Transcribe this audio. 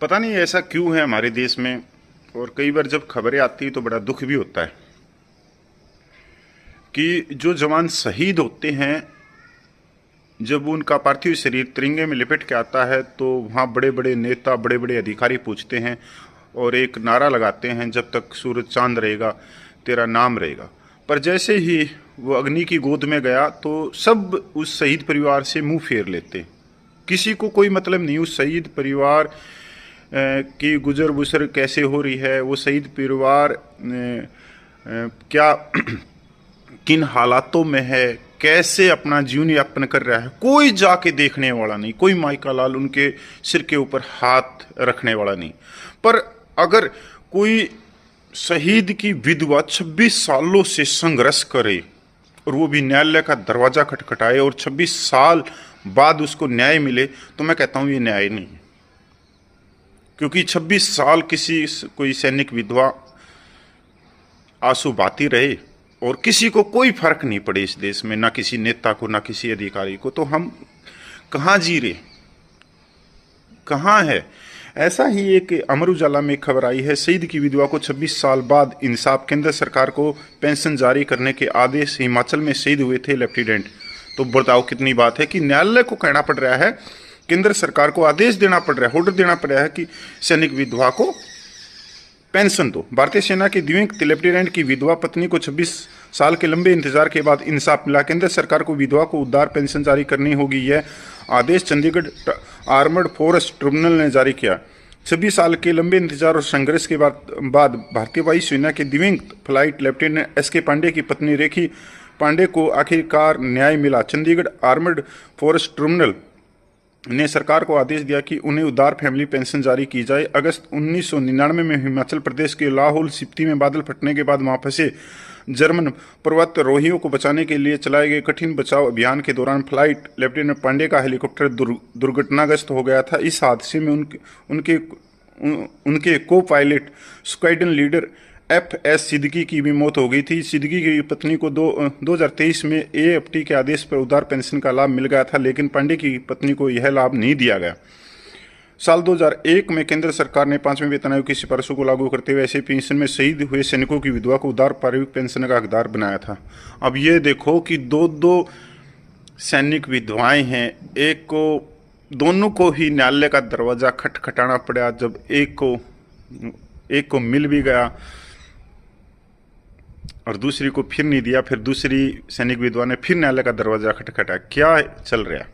पता नहीं ऐसा क्यों है हमारे देश में। और कई बार जब खबरें आती तो बड़ा दुख भी होता है कि जो जवान शहीद होते हैं, जब उनका पार्थिव शरीर तिरंगे में लिपट के आता है तो वहाँ बड़े बड़े नेता, बड़े बड़े अधिकारी पूछते हैं और एक नारा लगाते हैं, जब तक सूरज चांद रहेगा तेरा नाम रहेगा। पर जैसे ही वो अग्नि की गोद में गया तो सब उस शहीद परिवार से मुंह फेर लेते। किसी को कोई मतलब नहीं उस शहीद परिवार की गुजर बसर कैसे हो रही है, वो शहीद परिवार क्या किन हालातों में है, कैसे अपना जीवन यापन कर रहा है, कोई जाके देखने वाला नहीं, कोई माइका लाल उनके सिर के ऊपर हाथ रखने वाला नहीं। पर अगर कोई शहीद की विधवा 26 सालों से संघर्ष करे और वो भी न्यायालय का दरवाजा खटखटाए और 26 साल बाद उसको न्याय मिले, तो मैं कहता हूं ये न्याय नहीं है। क्योंकि 26 साल कोई सैनिक विधवा आंसू बहाती रहे और किसी को कोई फर्क नहीं पड़े इस देश में, ना किसी नेता को, ना किसी अधिकारी को, तो हम कहाँ जी रहे, कहाँ है। ऐसा ही एक अमर उजाला में खबर आई है, शहीद की विधवा को 26 साल बाद इंसाफ, केंद्र सरकार को पेंशन जारी करने के आदेश। हिमाचल में शहीद हुए थे लेफ्टिनेंट। तो बताओ कितनी बात है कि न्यायालय को कहना पड़ रहा है, केंद्र सरकार को आदेश देना पड़ रहा है, ऑर्डर देना पड़ रहा है कि सैनिक विधवा को पेंशन दो। भारतीय सेना के दिवंगत लेफ्टिनेंट की विधवा पत्नी को 26 साल के लंबे इंतजार के बाद इंसाफ मिला। केंद्र सरकार को विधवा को उदार पेंशन जारी करनी होगी। यह आदेश चंडीगढ़ आर्मर्ड फोर्स ट्रिब्यूनल ने जारी किया। 26 साल के लंबे इंतजार और संघर्ष के बाद भारतीय वायुसेना के दिवंगत फ्लाइट लेफ्टिनेंट एस के पांडे की पत्नी रेखी पांडे को आखिरकार न्याय मिला। चंडीगढ़ आर्मर्ड फोर्स ट्रिब्यूनल ने सरकार को आदेश दिया कि उन्हें उदार फैमिली पेंशन जारी की जाए। अगस्त 1999 में हिमाचल प्रदेश के लाहौल स्पीति में बादल फटने के बाद वहां फंसे जर्मन पर्वतारोहियों को बचाने के लिए चलाए गए कठिन बचाव अभियान के दौरान फ्लाइट लेफ्टिनेंट पांडे का हेलीकॉप्टर दुर्घटनाग्रस्त हो गया था। इस हादसे में उनके को pilot squadron leader FS Siddiqui की भी मौत हो गई थी। सिद्दीकी की पत्नी को 2023 में AFT के आदेश पर उदार पेंशन का लाभ मिल गया था, लेकिन पांडे की पत्नी को यह लाभ नहीं दिया गया। साल 2001 में केंद्र सरकार ने 5वें वेतन आयोग की सिफारिशों को लागू करते हुए ऐसे पेंशन में शहीद हुए सैनिकों की विधवा को उदार पारिवारिक पेंशन का हकदार बनाया था। अब ये देखो कि दो सैनिक विधवाएं हैं, दोनों को ही न्यायालय का दरवाजा खटखटाना पड़ा। जब एक को मिल भी गया और दूसरी को फिर नहीं दिया, फिर दूसरी सैनिक विधवा ने फिर न्यायालय का दरवाजा खटखटाया। क्या चल रहा है?